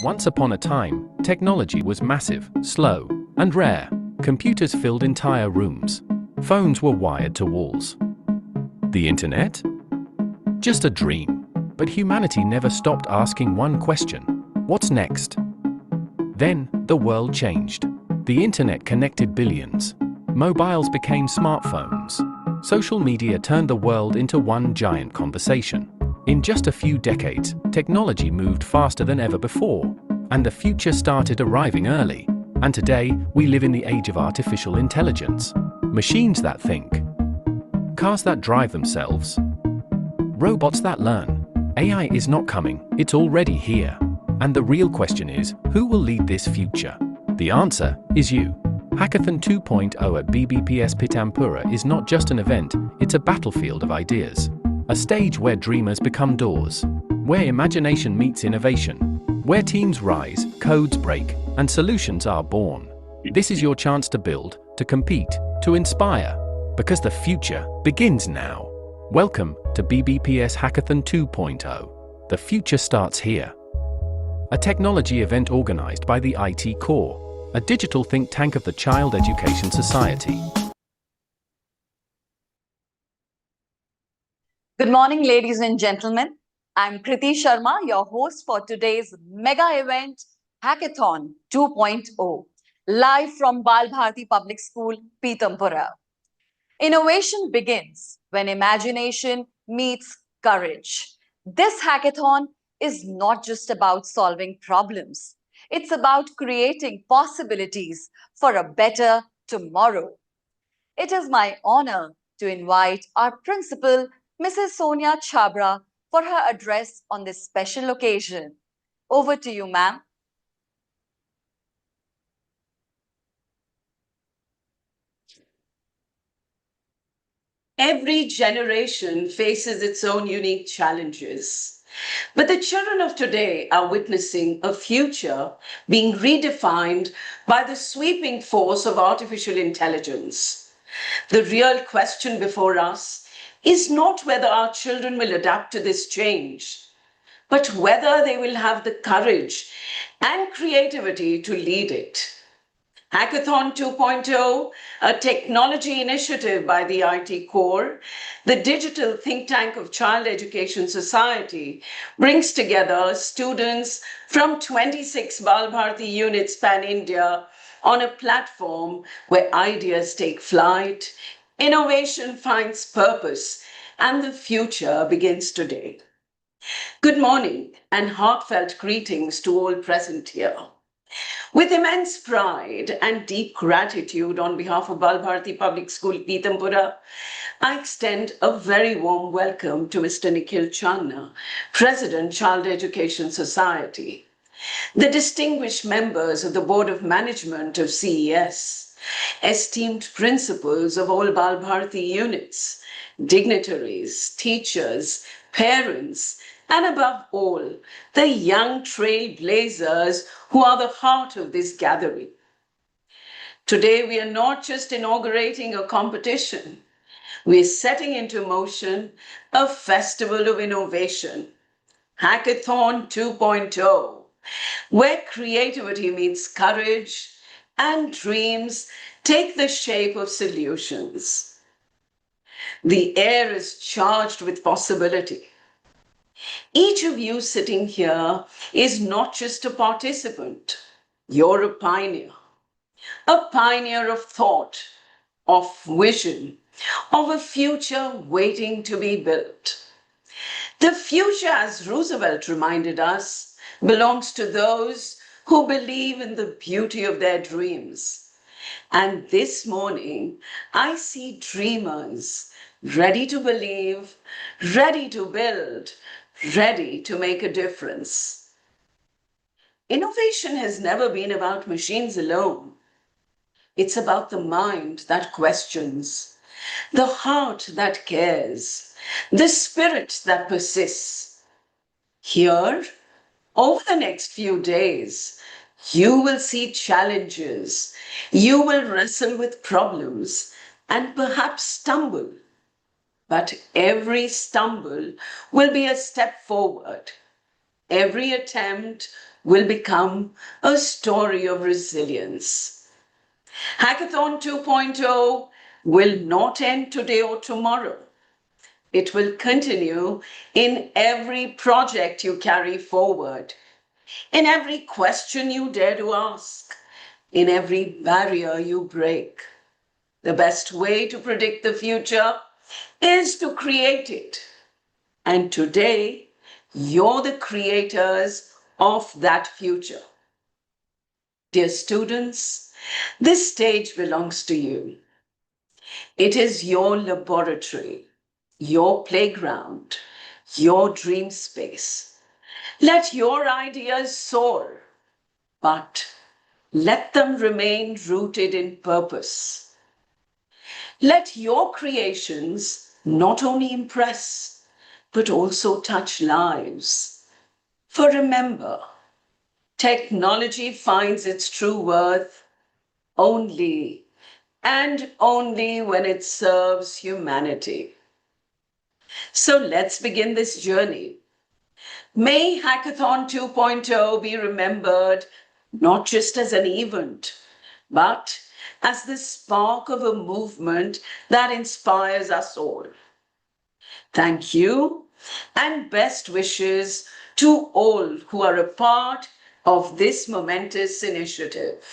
Once upon a time, technology was massive, slow, and rare. Computers filled entire rooms. Phones were wired to walls. The internet? Just a dream. But humanity never stopped asking one question: what's next? Then, the world changed. The internet connected billions. Mobiles became smartphones. Social media turned the world into one giant conversation. In just a few decades, technology moved faster than ever before, and the future started arriving early. And today, we live in the age of artificial intelligence. Machines that think. Cars that drive themselves. Robots that learn. AI is not coming, it's already here. And the real question is, who will lead this future? The answer is you. Hackathon 2.0 at BBPS Pitampura is not just an event, it's a battlefield of ideas. A stage where dreamers become doors. Where imagination meets innovation. Where teams rise, codes break, and solutions are born. This is your chance to build, to compete, to inspire. Because the future begins now. Welcome to BBPS Hackathon 2.0. The future starts here. A technology event organized by the IT Core, a digital think tank of the Child Education Society. Good morning, ladies and gentlemen. I'm Kriti Sharma, your host for today's mega event, Hackathon 2.0, live from Bal Bharati Public School, Pitampura. Innovation begins when imagination meets courage. This hackathon is not just about solving problems. It's about creating possibilities for a better tomorrow. It is my honor to invite our principal, Mrs. Sonia Chabra, for her address on this special occasion. Over to you, ma'am. Every generation faces its own unique challenges. But the children of today are witnessing a future being redefined by the sweeping force of artificial intelligence. The real question before us is not whether our children will adapt to this change, but whether they will have the courage and creativity to lead it. Hackathon 2.0, a technology initiative by the IT Core, the digital think tank of Child Education Society, brings together students from 26 Bal Bharati units pan-India on a platform where ideas take flight, innovation finds purpose, and the future begins today. Good morning and heartfelt greetings to all present here. With immense pride and deep gratitude on behalf of Bal Bharati Public School, Pitampura, I extend a very warm welcome to Mr. Nikhil Channa, President, Child Education Society, the distinguished members of the Board of Management of CES, esteemed principals of all Bal Bharati units, dignitaries, teachers, parents, and above all, the young trailblazers who are the heart of this gathering. Today, we are not just inaugurating a competition, we're setting into motion a festival of innovation, Hackathon 2.0, where creativity meets courage and dreams take the shape of solutions. The air is charged with possibility. Each of you sitting here is not just a participant, you're a pioneer of thought, of vision, of a future waiting to be built. The future, as Roosevelt reminded us, belongs to those who believe in the beauty of their dreams. And this morning, I see dreamers ready to believe, ready to build, ready to make a difference. Innovation has never been about machines alone. It's about the mind that questions, the heart that cares, the spirit that persists. Here, over the next few days, you will see challenges, you will wrestle with problems, and perhaps stumble. But every stumble will be a step forward. Every attempt will become a story of resilience. Hackathon 2.0 will not end today or tomorrow. It will continue in every project you carry forward, in every question you dare to ask, in every barrier you break. The best way to predict the future is to create it. And today, you're the creators of that future. Dear students, this stage belongs to you. It is your laboratory, your playground, your dream space. Let your ideas soar, but let them remain rooted in purpose. Let your creations not only impress, but also touch lives. For remember, technology finds its true worth only and only when it serves humanity. So let's begin this journey. May Hackathon 2.0 be remembered not just as an event, but as the spark of a movement that inspires us all. Thank you and best wishes to all who are a part of this momentous initiative.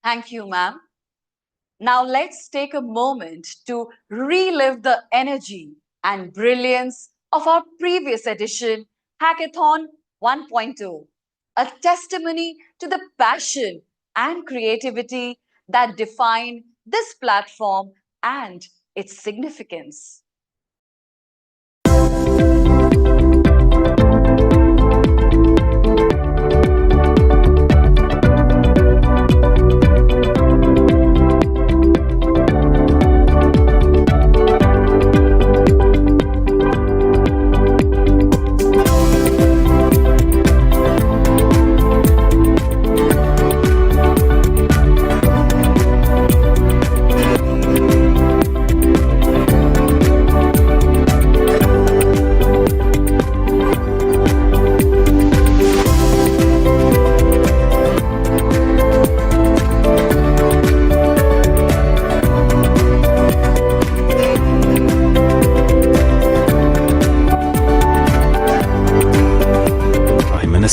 Thank you, ma'am. Now let's take a moment to relive the energy and brilliance of our previous edition, Hackathon 1.0, a testimony to the passion and creativity that define this platform and its significance.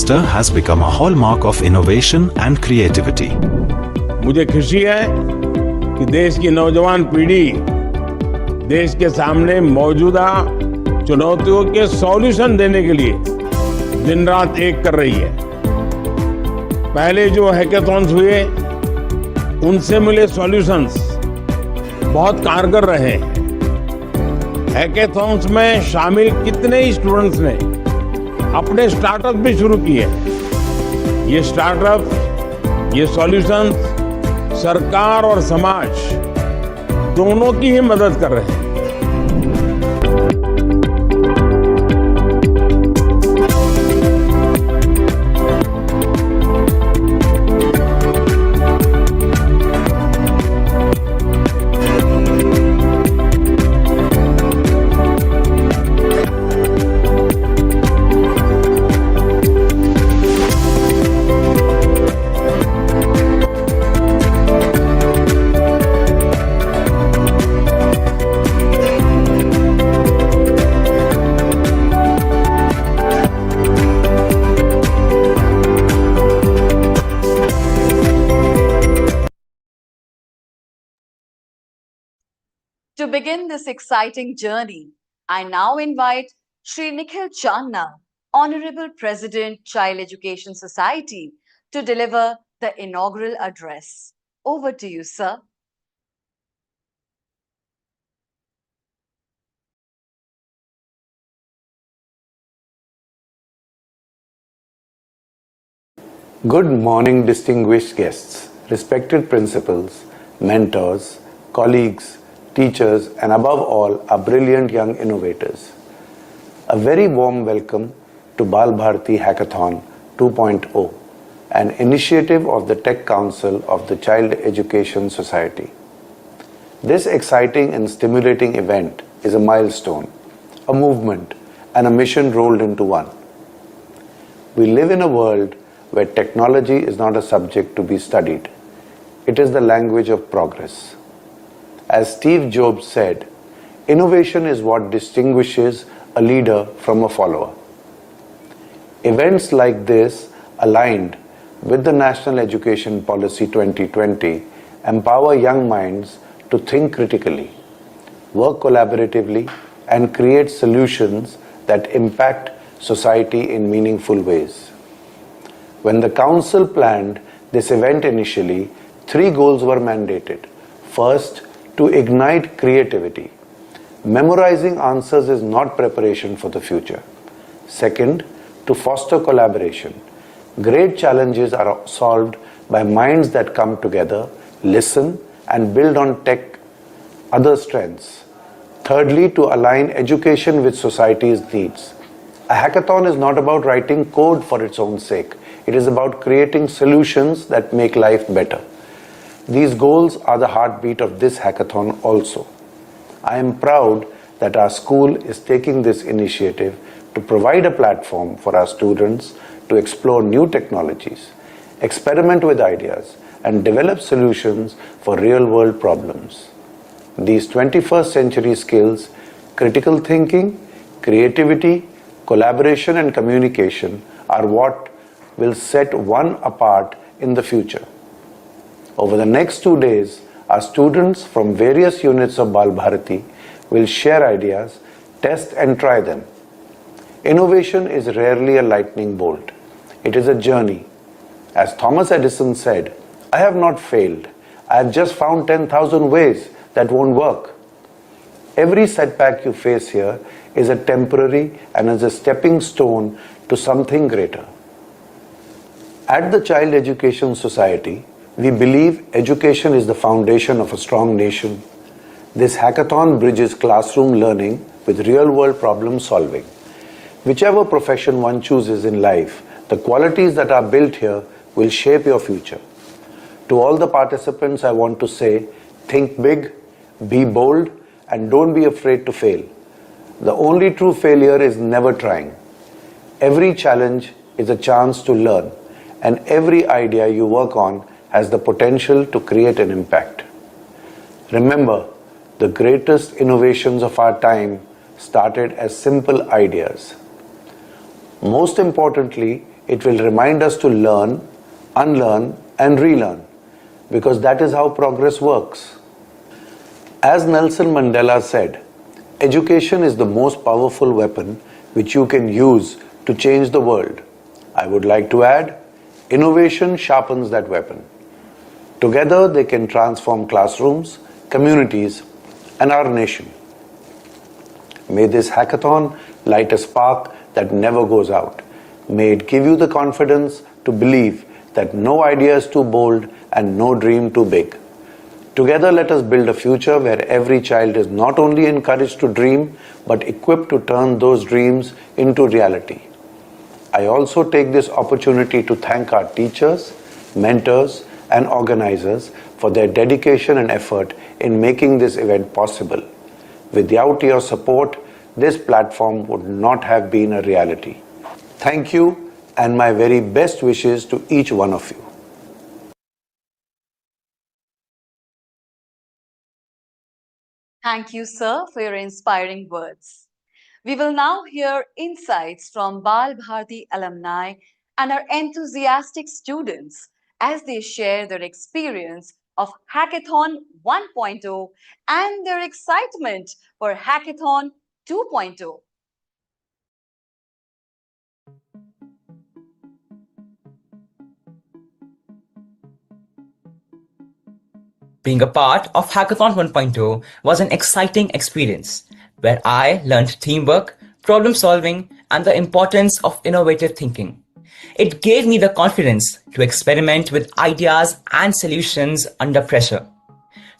Has become a hallmark of innovation and creativity. मुझे खुशी है कि देश की नौजवान पीढ़ी देश के सामने मौजूदा चुनौतियों के सॉल्यूशन देने के लिए दिन रात एक कर रही है। पहले जो हैकेथॉन्स हुए उनसे मिले सॉल्यूशंस बहुत कारगर रहे। हैकेथॉन्स में शामिल कितने ही स्टूडेंट्स ने अपने स्टार्टअप भी शुरू किए। ये स्टार्टअप, ये सॉल्यूशंस सरकार और समाज दोनों की ही मदद कर रहे हैं। To begin this exciting journey, I now invite Shri Nikhil Channa, Honorable President, Child Education Society, to deliver the inaugural address. Over to you, sir. Good morning, distinguished guests, respected principals, mentors, colleagues, teachers, and above all, our brilliant young innovators. A very warm welcome to Bal Bharati Hackathon 2.0, an initiative of the Tech Council of the Child Education Society. This exciting and stimulating event is a milestone, a movement, and a mission rolled into one. We live in a world where technology is not a subject to be studied. It is the language of progress. As Steve Jobs said, innovation is what distinguishes a leader from a follower. Events like this, aligned with the National Education Policy 2020, empower young minds to think critically, work collaboratively, and create solutions that impact society in meaningful ways. When the Council planned this event initially, 3 goals were mandated. First, to ignite creativity. Memorizing answers is not preparation for the future. Second, to foster collaboration. Great challenges are solved by minds that come together, listen, and build on tech other strengths. Thirdly, to align education with society's needs. A hackathon is not about writing code for its own sake. It is about creating solutions that make life better. These goals are the heartbeat of this hackathon also. I am proud that our school is taking this initiative to provide a platform for our students to explore new technologies, experiment with ideas, and develop solutions for real-world problems. These 21st century skills, critical thinking, creativity, collaboration, and communication are what will set one apart in the future. Over the next 2 days, our students from various units of Bal Bharati will share ideas, test and try them. Innovation is rarely a lightning bolt. It is a journey. As Thomas Edison said, "I have not failed. I have just found 10,000 ways that won't work." Every setback you face here is a temporary and is a stepping stone to something greater. At the Child Education Society, we believe education is the foundation of a strong nation. This hackathon bridges classroom learning with real-world problem solving. Whichever profession one chooses in life, the qualities that are built here will shape your future. To all the participants, I want to say, think big, be bold, and don't be afraid to fail. The only true failure is never trying. Every challenge is a chance to learn, and every idea you work on has the potential to create an impact. Remember, the greatest innovations of our time started as simple ideas. Most importantly, it will remind us to learn, unlearn, and relearn, because that is how progress works. As Nelson Mandela said, education is the most powerful weapon which you can use to change the world. I would like to add, innovation sharpens that weapon. Together, they can transform classrooms, communities, and our nation. May this hackathon light a spark that never goes out. May it give you the confidence to believe that no idea is too bold and no dream too big. Together, let us build a future where every child is not only encouraged to dream, but equipped to turn those dreams into reality. I also take this opportunity to thank our teachers, mentors, and organizers for their dedication and effort in making this event possible. Without your support, this platform would not have been a reality. Thank you, and my very best wishes to each one of you. Thank you, sir, for your inspiring words. We will now hear insights from Bal Bharati alumni and our enthusiastic students as they share their experience of Hackathon 1.0 and their excitement for Hackathon 2.0. Being a part of Hackathon 1.0 was an exciting experience where I learned teamwork, problem solving, and the importance of innovative thinking. It gave me the confidence to experiment with ideas and solutions under pressure.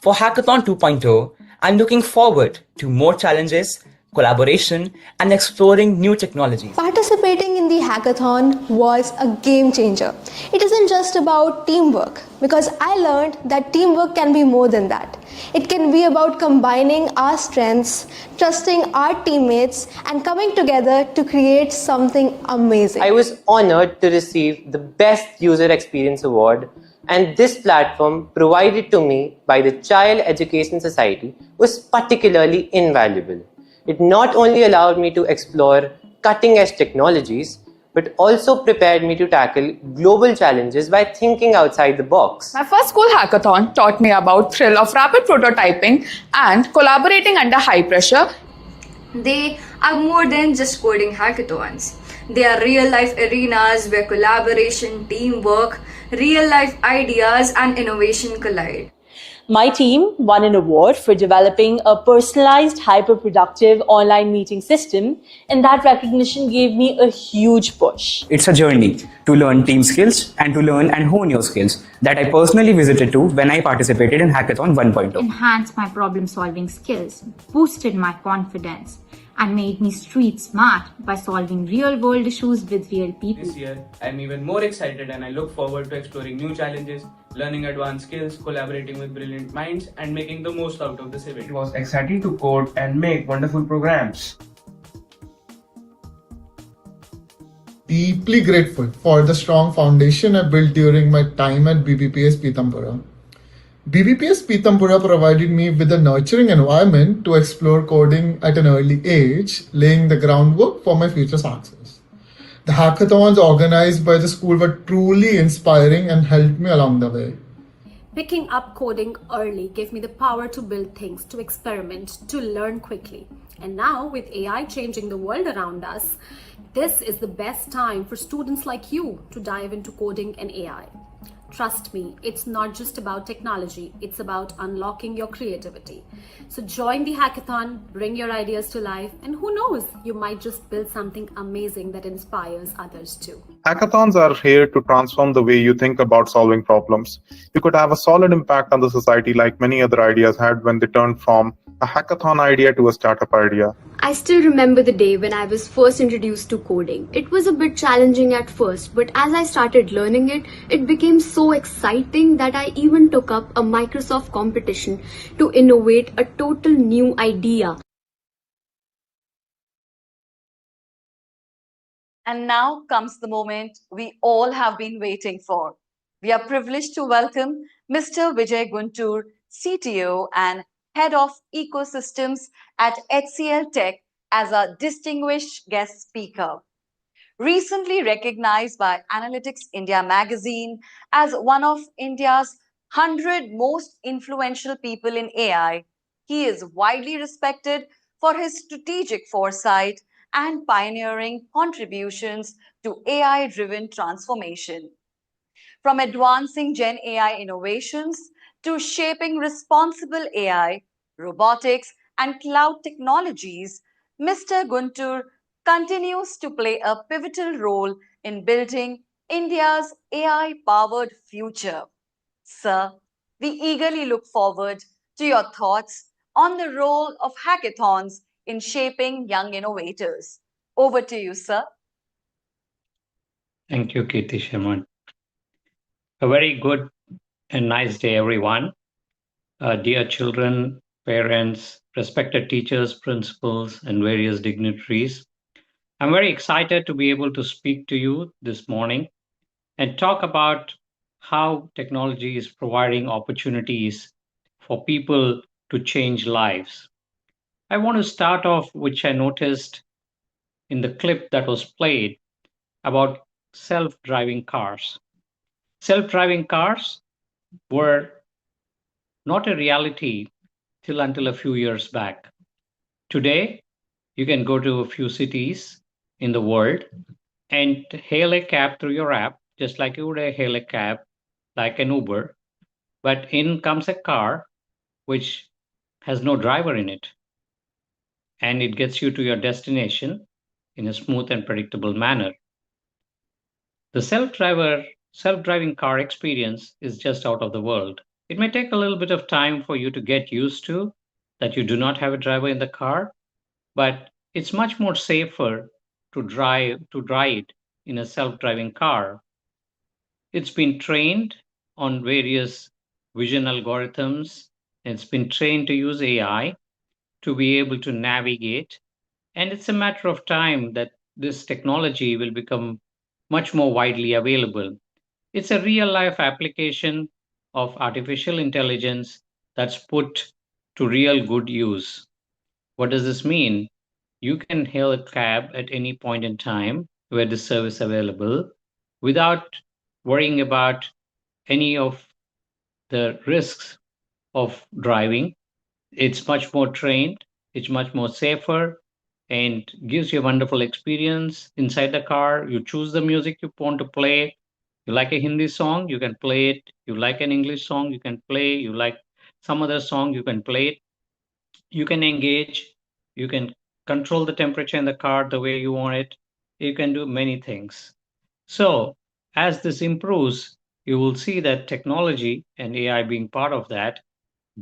For Hackathon 2.0, I'm looking forward to more challenges, collaboration, and exploring new technologies. Participating in in the hackathon was a game changer. It isn't just about teamwork, because I learned that teamwork can be more than that. It can be about combining our strengths, trusting our teammates, and coming together to create something amazing. I was honored to receive the Best User Experience Award, and this platform provided to me by the Child Education Society was particularly invaluable. It not only allowed me to explore cutting-edge technologies, but also prepared me to tackle global challenges by thinking outside the box. My first school hackathon taught me about thrill of rapid prototyping and collaborating under high pressure. They are more than just coding hackathons. They are real-life arenas where collaboration, teamwork, real-life ideas and innovation collide. My team won an award for developing a personalized, hyper-productive online meeting system, and that recognition gave me a huge push. It's a journey to learn team skills and to learn and hone your skills that I personally visited to when I participated in Hackathon 1.0. Enhanced my problem-solving skills, boosted my confidence, and made me street smart by solving real-world issues with real people. This year, I'm even more excited and I look forward to exploring new challenges, learning advanced skills, collaborating with brilliant minds, and making the most out of this event. It was exciting to code and make wonderful programs. Deeply grateful for the strong foundation I built during my time at BBPS Pitampura. BBPS Pitampura provided me with a nurturing environment to explore coding at an early age, laying the groundwork for my future success. The hackathons organized by the school were truly inspiring and helped me along the way. Picking up coding early gave me the power to build things, to experiment, to learn quickly. And now, with AI changing the world around us, this is the best time for students like you to dive into coding and AI. Trust me, it's not just about technology, it's about unlocking your creativity. So join the hackathon, bring your ideas to life, and who knows, you might just build something amazing that inspires others too. Hackathons are here to transform the way you think about solving problems. You could have a solid impact on the society like many other ideas had when they turned from a hackathon idea to a startup idea. I still remember the day when I was first introduced to coding. It was a bit challenging at first, but as I started learning it, it became so exciting that I even took up a Microsoft competition to innovate a total new idea. And now comes the moment we all have been waiting for. We are privileged to welcome Mr. Vijay Guntur, CTO and Head of Ecosystems at HCL Tech, as a distinguished guest speaker. Recently recognized by Analytics India magazine as one of India's 100 most influential people in AI, he is widely respected for his strategic foresight and pioneering contributions to AI-driven transformation. From advancing Gen AI innovations to shaping responsible AI, robotics, and cloud technologies, Mr. Guntur continues to play a pivotal role in building India's AI-powered future. Sir, we eagerly look forward to your thoughts on the role of hackathons in shaping young innovators. Over to you, sir. Thank you, Kirti Sharma. A very good and nice day, everyone. Dear children, parents, respected teachers, principals, and various dignitaries, I'm very excited to be able to speak to you this morning and talk about how technology is providing opportunities for people to change lives. I want to start off, which I noticed in the clip that was played about self-driving cars. Self-driving cars were not a reality till until a few years back. Today, you can go to a few cities in the world and hail a cab through your app, just like you would hail a cab like an Uber, but in comes a car which has no driver in it, and it gets you to your destination in a smooth and predictable manner. The self-driving car experience is just out of the world. It may take a little bit of time for you to get used to that you do not have a driver in the car, but it's much more safer to ride in a self-driving car. It's been trained on various vision algorithms. It's been trained to use AI to be able to navigate. And it's a matter of time that this technology will become much more widely available. It's a real life application of artificial intelligence that's put to real good use. What does this mean? You can hail a cab at any point in time where the service available without worrying about any of the risks of driving. It's much more trained, it's much more safer, and gives you a wonderful experience inside the car. You choose the music you want to play. You like a Hindi song, you can play it. You like an English song, you can play. You like some other song, you can play it. You can engage. You can control the temperature in the car the way you want it. You can do many things. So, as this improves, you will see that technology and AI being part of that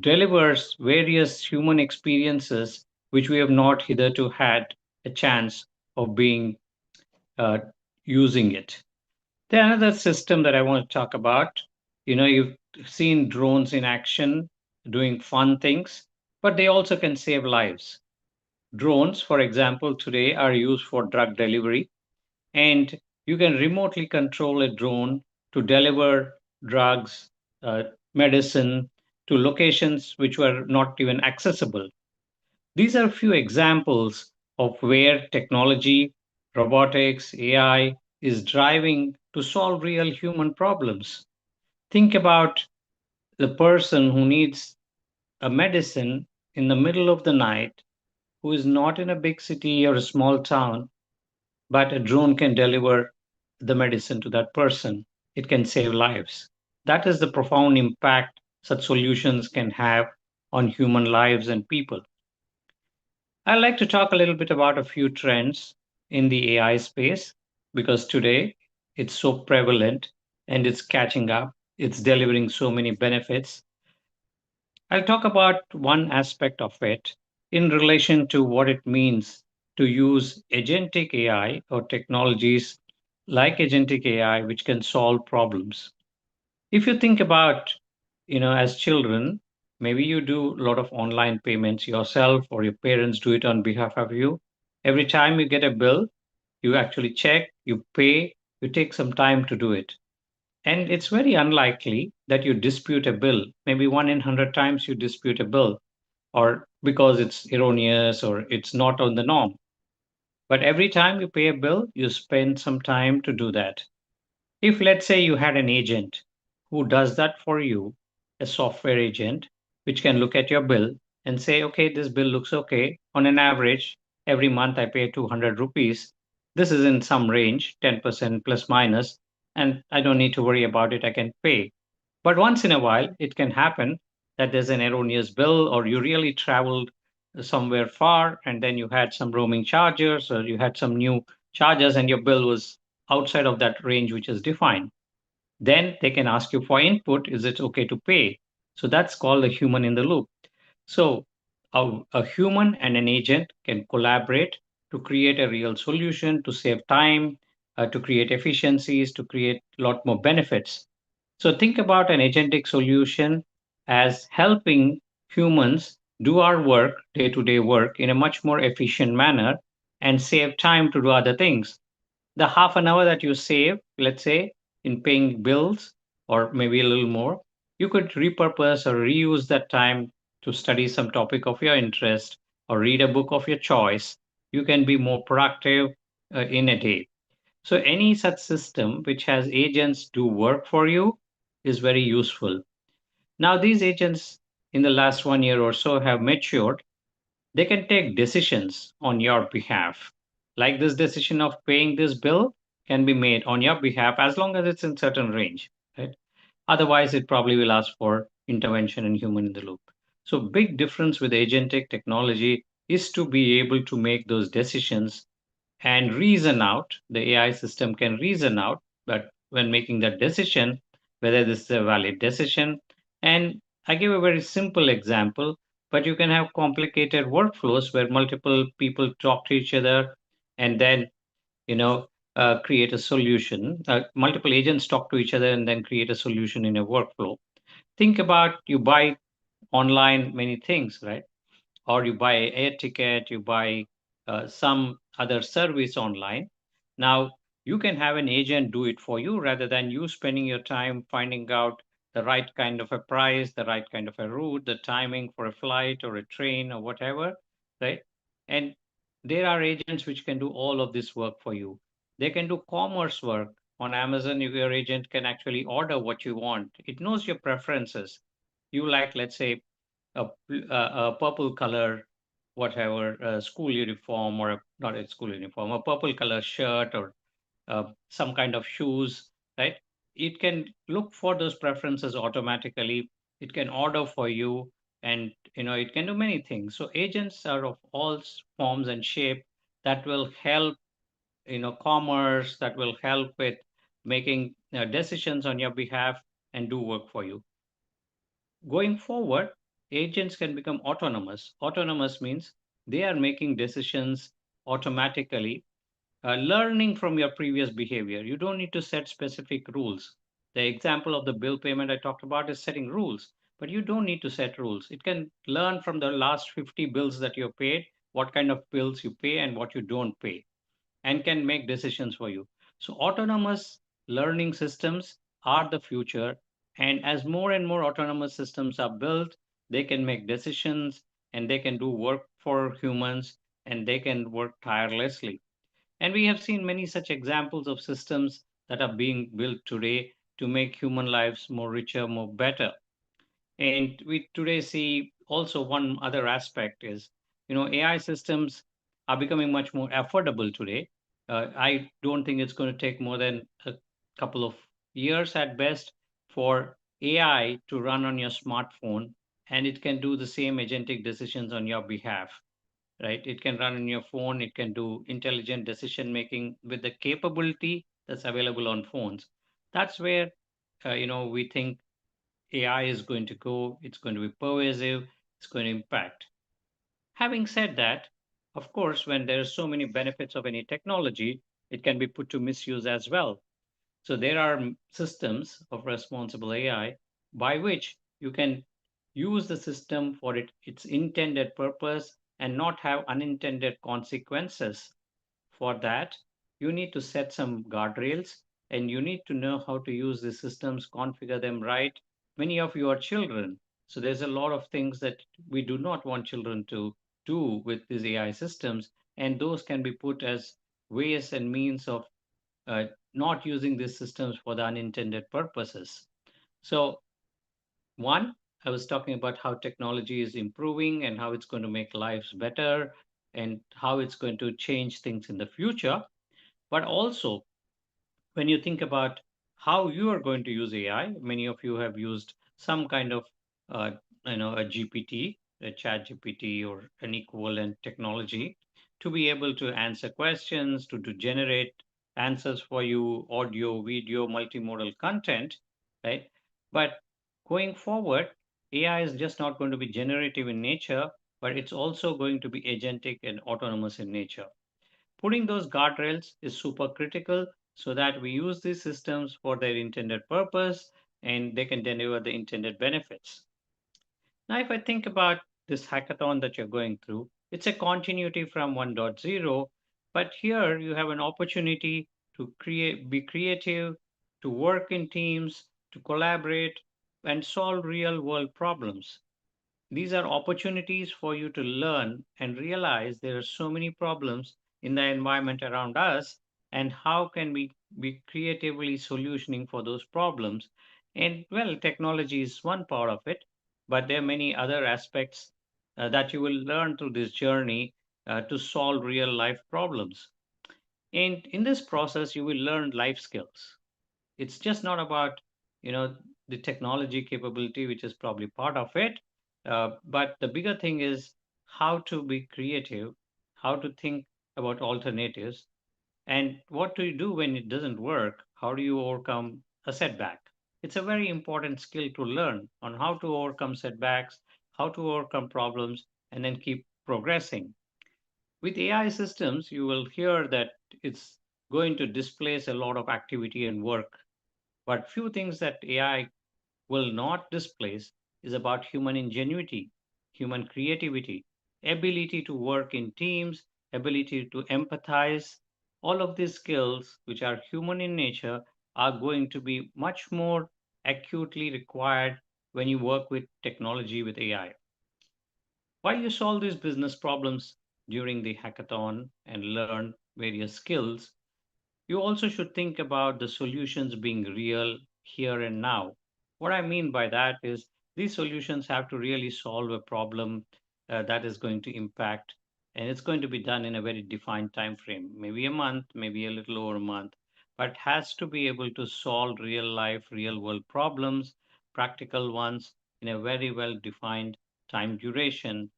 delivers various human experiences which we have not hitherto had a chance of being uh, using it. The another system that I want to talk about, you've seen drones in action doing fun things, but they also can save lives. Drones, for example, today are used for drug delivery, and you can remotely control a drone to deliver drugs, uh, medicine to locations which were not even accessible. These are a few examples of where technology, robotics, AI is driving to solve real human problems. Think about the person who needs a medicine in the middle of the night, who is not in a big city or a small town, but a drone can deliver the medicine to that person. It can save lives. That is the profound impact such solutions can have on human lives and people. I'd like to talk a little bit about a few trends in the AI space because today it's so prevalent and it's catching up. It's delivering so many benefits. I'll talk about one aspect of it in relation to what it means to use agentic AI or technologies like agentic AI, which can solve problems. If you think about, as children, maybe you do a lot of online payments yourself or your parents do it on behalf of you. Every time you get a bill, you actually check, you pay, you take some time to do it. And it's very unlikely that you dispute a bill. Maybe 1 in 100 times you dispute a bill, or because it's erroneous or it's not on the norm. But every time you pay a bill, you spend some time to do that. If, let's say, you had an agent who does that for you, a software agent, which can look at your bill and say, okay, this bill looks okay. On an average, every month I pay 200 rupees. This is in some range, 10% plus minus, and I don't need to worry about it. I can pay. But once in a while, it can happen that there's an erroneous bill, or you really traveled somewhere far and then you had some roaming charges or you had some new charges and your bill was outside of that range which is defined. Then they can ask you for input. Is it okay to pay? So that's called a human in the loop. So a human and an agent can collaborate to create a real solution, to save time, to create efficiencies, to create a lot more benefits. So think about an agentic solution as helping humans do our work, day to day work, in a much more efficient manner and save time to do other things. The half an hour that you save, let's say, in paying bills or maybe a little more, you could repurpose or reuse that time to study some topic of your interest or read a book of your choice. You can be more productive in a day. So, any such system which has agents do work for you is very useful. Now, these agents in the last 1 year or so have matured. They can take decisions on your behalf. Like this decision of paying this bill can be made on your behalf as long as it's in certain range, right? Otherwise, it probably will ask for intervention and human in the loop. So, big difference with agentic technology is to be able to make those decisions and reason out. The AI system can reason out, but when making that decision, whether this is a valid decision. And I give a very simple example, but you can have complicated workflows where multiple people talk to each other and then, you know, create a solution. Multiple agents talk to each other and then create a solution in a workflow. Think about you buy online many things, right? Or you buy air ticket, you buy some other service online. Now you can have an agent do it for you rather than you spending your time finding out the right kind of a price, the right kind of a route, the timing for a flight or a train or whatever, right? And there are agents which can do all of this work for you. They can do commerce work. On Amazon, your agent can actually order what you want. It knows your preferences. You like, let's say, a purple color, whatever, school uniform or not a school uniform, a purple color shirt or some kind of shoes, right? It can look for those preferences automatically. It can order for you, and it can do many things. So agents are of all forms and shape that will help, commerce, that will help with making decisions on your behalf and do work for you. Going forward, agents can become autonomous. Autonomous means they are making decisions automatically, learning from your previous behavior. You don't need to set specific rules. The example of the bill payment I talked about is setting rules, but you don't need to set rules. It can learn from the last 50 bills that you paid, what kind of bills you pay and what you don't pay, and can make decisions for you. So autonomous learning systems are the future. And as more and more autonomous systems are built, they can make decisions and they can do work for humans and they can work tirelessly. And we have seen many such examples of systems that are being built today to make human lives more richer, more better. And we today see also one other aspect is, AI systems are becoming much more affordable today. I don't think it's going to take more than a couple of years at best for AI to run on your smartphone, and it can do the same agentic decisions on your behalf, right? It can run on your phone, it can do intelligent decision making with the capability that's available on phones. That's where, we think AI is going to go, it's going to be pervasive, it's going to impact. Having said that, of course, when there are so many benefits of any technology, it can be put to misuse as well. So there are systems of responsible AI by which you can use the system for its intended purpose and not have unintended consequences. For that, you need to set some guardrails and you need to know how to use the systems, configure them right. Many of you are children, so there's a lot of things that we do not want children to do with these AI systems, and those can be put as ways and means of uh, not using these systems for the unintended purposes. So, one, I was talking about how technology is improving and how it's going to make lives better and how it's going to change things in the future. But also, when you think about how you are going to use AI, many of you have used some kind of, uh, a GPT, a chat GPT or an equivalent technology to be able to answer questions, to generate answers for you, audio, video, multimodal content, right? But going forward, AI is just not going to be generative in nature, but it's also going to be agentic and autonomous in nature. Putting those guardrails is super critical so that we use these systems for their intended purpose and they can deliver the intended benefits. Now, if I think about this hackathon that you're going through, it's a continuity from 1.0, but here you have an opportunity to be creative, to work in teams, to collaborate, and solve real world problems. These are opportunities for you to learn and realize there are so many problems in the environment around us, and how can we be creatively solutioning for those problems. And well, technology is one part of it, but there are many other aspects that you will learn through this journey to solve real life problems. And in this process, you will learn life skills. It's just not about, you know the technology capability, which is probably part of it, but the bigger thing is how to be creative, how to think about alternatives, and what do you do when it doesn't work, how do you overcome a setback. It's a very important skill to learn on how to overcome setbacks, how to overcome problems, and then keep progressing. With AI systems, you will hear that it's going to displace a lot of activity and work. But few things that AI will not displace is about human ingenuity, human creativity, ability to work in teams, ability to empathize. All of these skills, which are human in nature, are going to be much more acutely required when you work with technology with AI. While you solve these business problems during the hackathon and learn various skills, you also should think about the solutions being real here and now. What I mean by that is these solutions have to really solve a problem that is going to impact, and it's going to be done in a very defined time frame, maybe a month, maybe a little over a month, but has to be able to solve real life, real world problems, practical ones in a very well defined time duration.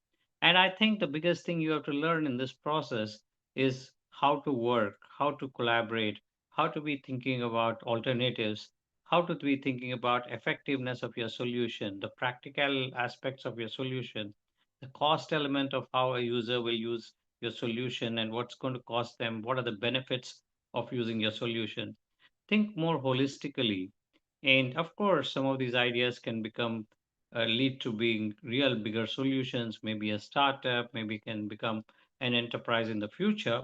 And I think the biggest thing you have to learn in this process is how to work, how to collaborate, how to be thinking about alternatives, how to be thinking about effectiveness of your solution, the practical aspects of your solution, the cost element of how a user will use your solution and what's going to cost them, what are the benefits of using your solution. Think more holistically. And of course, some of these ideas can become lead to being real bigger solutions, maybe a startup, maybe can become an enterprise in the future,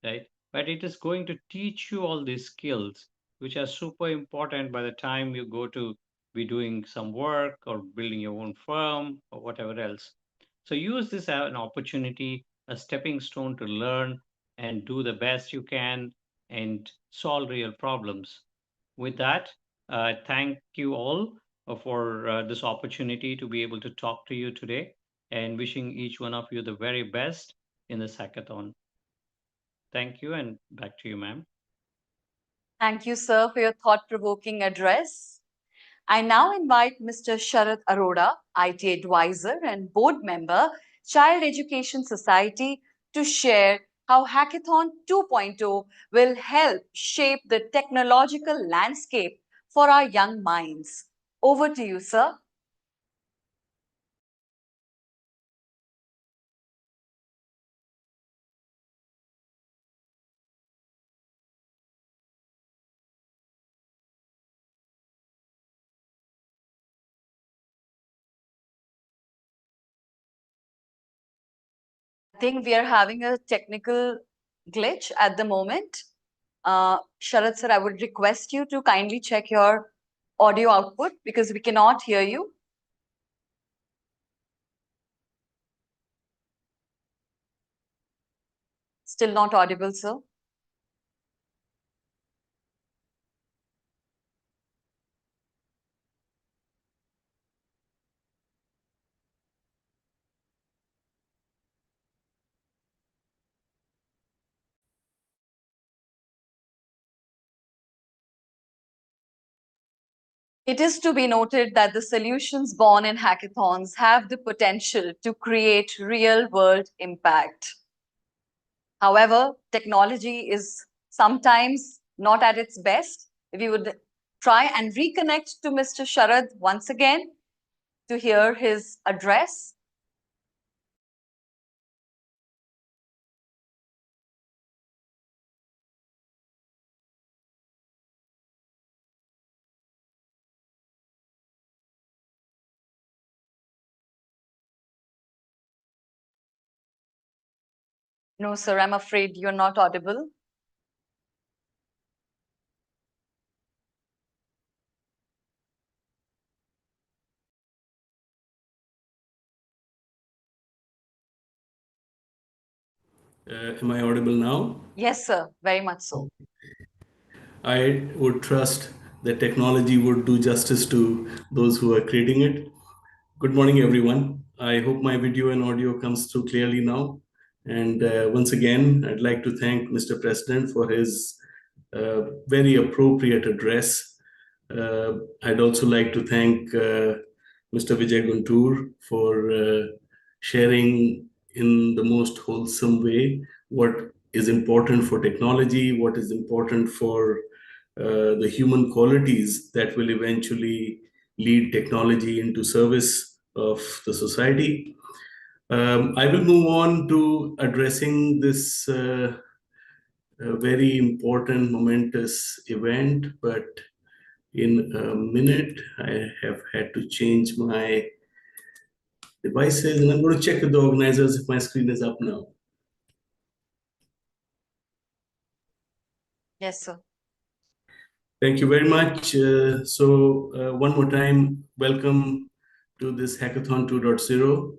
right? But it is going to teach you all these skills, which are super important by the time you go to be doing some work or building your own firm or whatever else. So use this as an opportunity, a stepping stone to learn and do the best you can and solve real problems. With that, thank you all for this opportunity to be able to talk to you today and wishing each one of you the very best in this hackathon. Thank you, and back to you, ma'am. Thank you, sir, for your thought-provoking address. I now invite Mr. Sharad Arora, IT advisor and board member, Child Education Society, to share how Hackathon 2.0 will help shape the technological landscape for our young minds. Over to you, sir. I think we are having a technical glitch at the moment. Sharad sir, I would request you to kindly check your audio output because we cannot hear you. Still not audible, sir. It is to be noted that the solutions born in hackathons have the potential to create real-world impact. However, technology is sometimes not at its best. If you would try and reconnect to Mr. Sharad once again to hear his address. No, sir, I'm afraid you're not audible. Am I audible now? Yes, sir, very much so. I would trust that technology would do justice to those who are creating it. Good morning, everyone. I hope my video and audio comes through clearly now. And once again, I'd like to thank Mr. President for his very appropriate address. I'd also like to thank Mr. Vijay Guntur for sharing in the most wholesome way what is important for technology, what is important for the human qualities that will eventually lead technology into service of the society. I will move on to addressing this a very important, momentous event, but in a minute, I have had to change my devices, and I'm going to check with the organizers if my screen is up now. Yes, sir. Thank you very much. One more time, welcome to this Hackathon 2.0.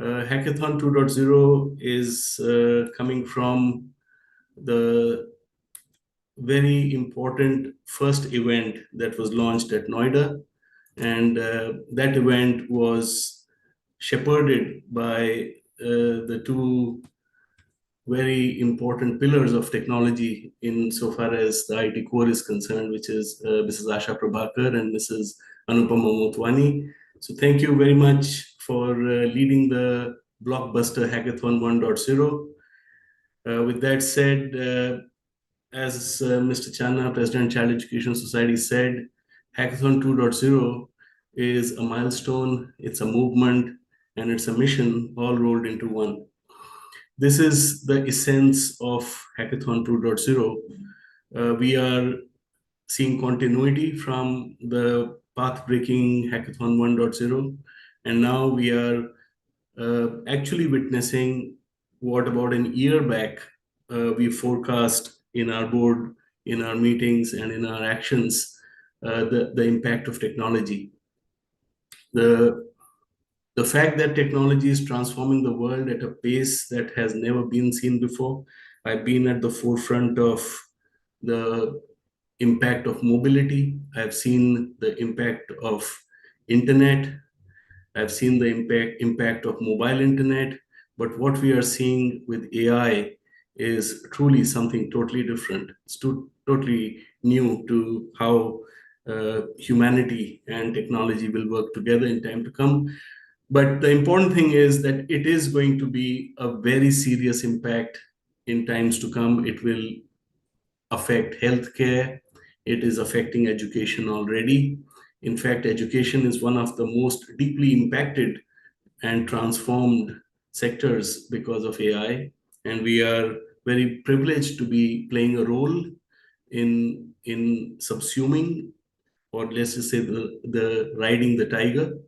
Hackathon 2.0 is coming from the very important first event that was launched at Noida. And that event was shepherded by the two very important pillars of technology insofar as the IT core is concerned, which is Mrs. Asha Prabhakar and Mrs. Anupama Motwani. So thank you very much for leading the blockbuster Hackathon 1.0. With that said, as Mr. Channa, President Child Education Society said, Hackathon 2.0 is a milestone, it's a movement, and it's a mission all rolled into one. This is the essence of Hackathon 2.0. We are seeing continuity from the path-breaking Hackathon 1.0, and now we are actually witnessing what about an year back we forecast in our board, in our meetings, and in our actions, the impact of technology. The fact that technology is transforming the world at a pace that has never been seen before. I've been at the forefront of the impact of mobility. I've seen the impact of internet. I've seen the impact of mobile internet. But what we are seeing with AI is truly something totally different. It's totally new to how humanity and technology will work together in time to come. But the important thing is that it is going to be a very serious impact in times to come. It will affect healthcare. It is affecting education already. In fact, education is one of the most deeply impacted and transformed sectors because of AI. And we are very privileged to be playing a role in subsuming, or let's just say the riding the tiger.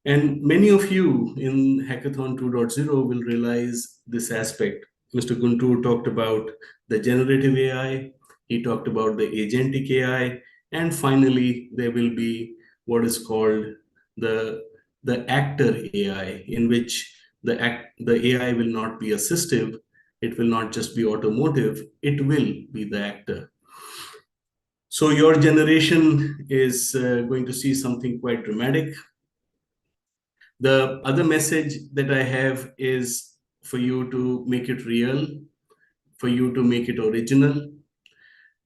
And many of you in Hackathon 2.0 will realize this aspect. Mr. Guntur talked about the generative AI, he talked about the agentic AI, and finally, there will be what is called the actor AI, in which the AI will not be assistive, it will not just be automotive, it will be the actor. So your generation is going to see something quite dramatic. The other message that I have is for you to make it real, for you to make it original.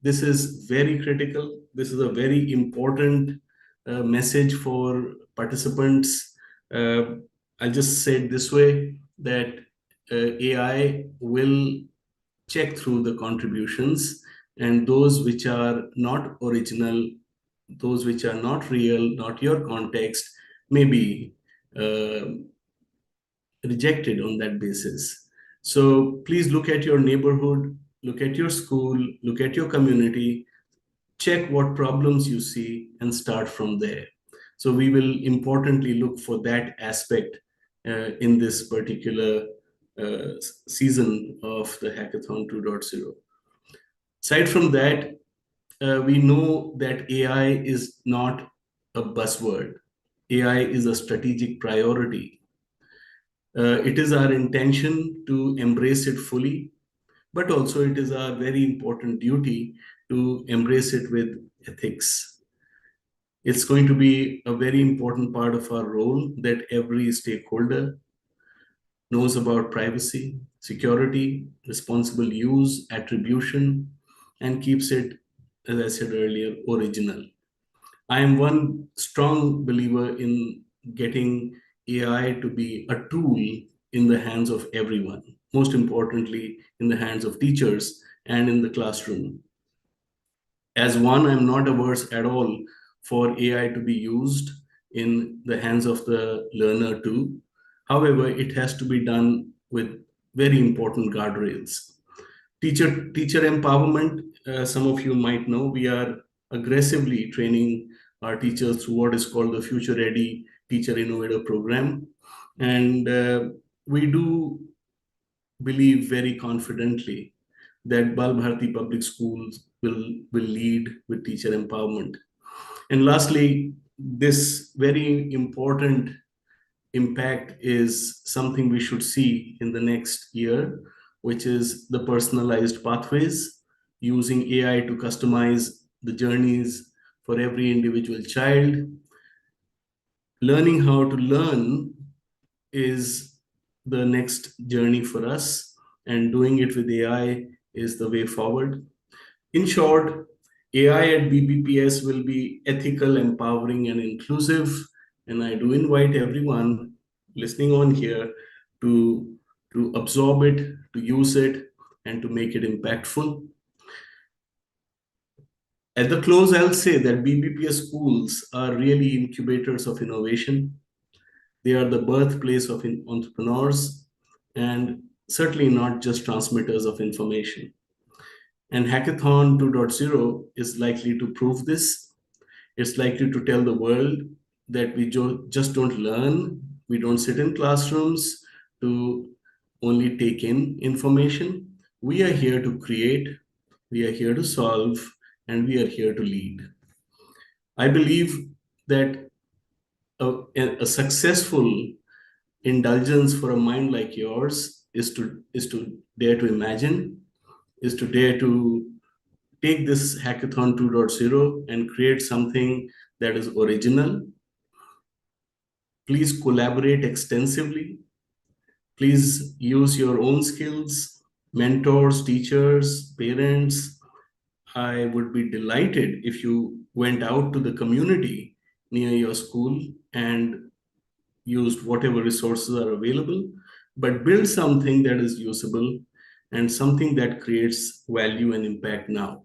This is very critical. This is a very important message for participants. I'll just say it this way, that AI will check through the contributions, and those which are not original, those which are not real, not your context, may be rejected on that basis. So please look at your neighborhood, look at your school, look at your community, check what problems you see, and start from there. So we will importantly look for that aspect in this particular season of the Hackathon 2.0. Aside from that, we know that AI is not a buzzword. AI is a strategic priority. It is our intention to embrace it fully, but also it is our very important duty to embrace it with ethics. It's going to be a very important part of our role that every stakeholder knows about privacy, security, responsible use, attribution, and keeps it, as I said earlier, original. I am one strong believer in getting AI to be a tool in the hands of everyone, most importantly, in the hands of teachers and in the classroom. As one, I'm not averse at all for AI to be used in the hands of the learner too. However, it has to be done with very important guardrails. Teacher empowerment, some of you might know, we are aggressively training our teachers through what is called the Future Ready Teacher Innovator Program. And we do believe very confidently that Bal Bharati Public Schools will lead with teacher empowerment. And lastly, this very important impact is something we should see in the next year, which is the personalized pathways, using AI to customize the journeys for every individual child. Learning how to learn is the next journey for us, and doing it with AI is the way forward. In short, AI at BBPS will be ethical, empowering, and inclusive. And I do invite everyone listening on here to absorb it, to use it, and to make it impactful. At the close, I'll say that BBPS schools are really incubators of innovation. They are the birthplace of entrepreneurs, and certainly not just transmitters of information. And Hackathon 2.0 is likely to prove this. It's likely to tell the world that we just don't learn. We don't sit in classrooms to only take in information. We are here to create, we are here to solve, and we are here to lead. I believe that a successful indulgence for a mind like yours is to dare to imagine, is to dare to take this Hackathon 2.0 and create something that is original. Please collaborate extensively. Please use your own skills, mentors, teachers, parents. I would be delighted if you went out to the community near your school and used whatever resources are available, but build something that is usable and something that creates value and impact now.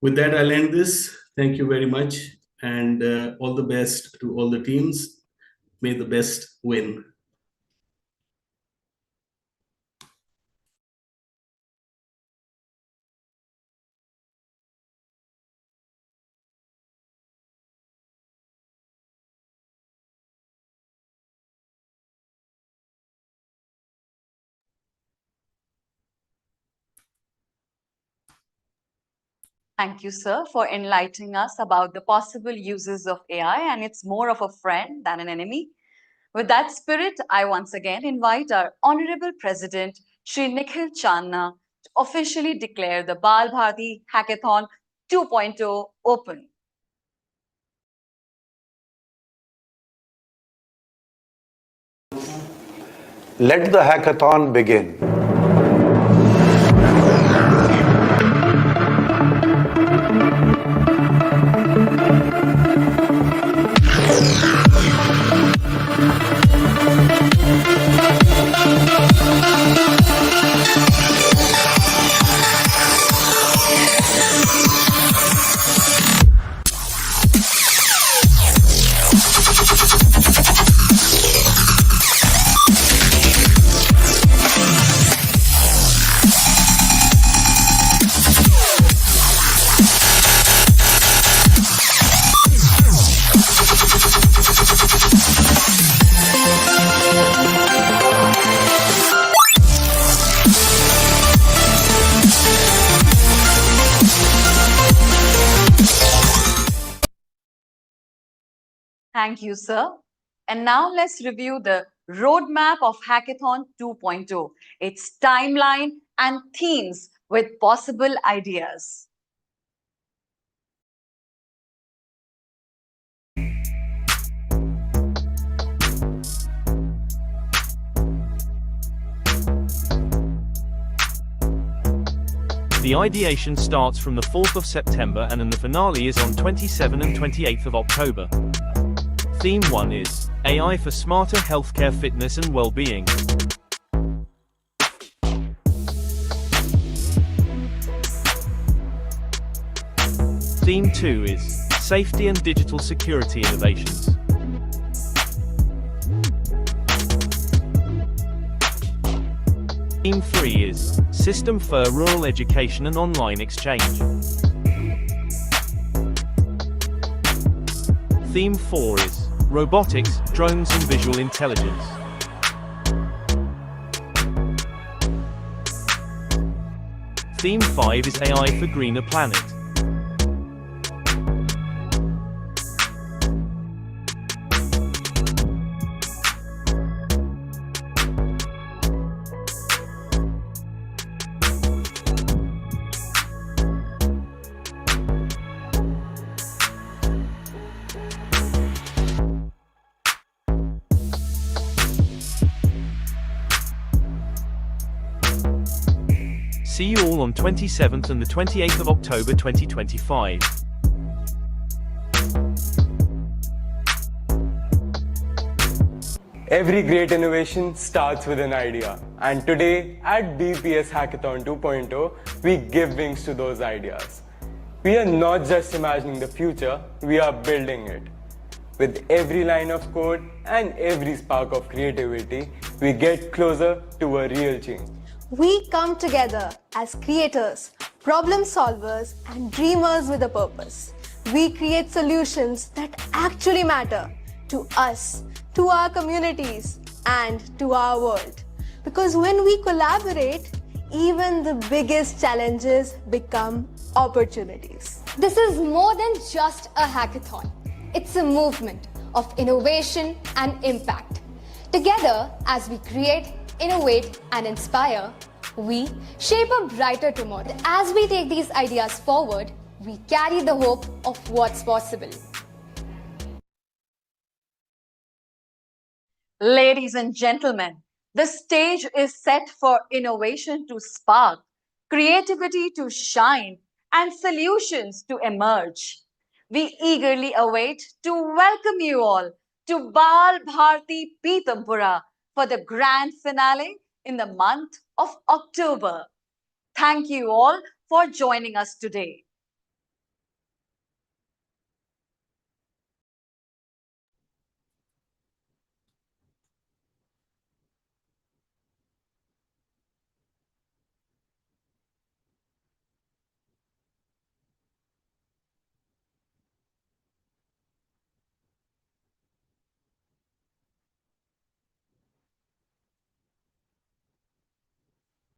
With that, I'll end this. Thank you very much, and all the best to all the teams. May the best win. Thank you, sir, for enlightening us about the possible uses of AI, and it's more of a friend than an enemy. With that spirit, I once again invite our Honorable President, Shri Nikhil Chandna, to officially declare the Bal Bharati Hackathon 2.0 open. Let the hackathon begin. Thank you, sir. And now let's review the roadmap of Hackathon 2.0, its timeline and themes with possible ideas. The ideation starts from the 4th of September and then the finale is on 27 and 28th of October. Theme 1 is AI for smarter healthcare, fitness and well-being. Theme 2 is safety and digital security innovations. Theme 3 is System for Rural Education and Online Exchange. Theme 4 is Robotics, Drones and Visual Intelligence. Theme 5 is AI for Greener Planet. See you all on 27th and the 28th of October 2025. Every great innovation starts with an idea. And today at BPS Hackathon 2.0, we give wings to those ideas. We are not just imagining the future, we are building it. With every line of code and every spark of creativity, we get closer to a real change. We come together as creators, problem solvers, and dreamers with a purpose. We create solutions that actually matter to us, to our communities, and to our world. Because when we collaborate, even the biggest challenges become opportunities. This is more than just a hackathon. It's a movement of innovation and impact. Together, as we create, innovate, and inspire, we shape a brighter tomorrow. As we take these ideas forward, we carry the hope of what's possible. Ladies and gentlemen, the stage is set for innovation to spark, creativity to shine, and solutions to emerge. We eagerly await to welcome you all to Bal Bharati Pitampura for the grand finale in the month of October. Thank you all for joining us today.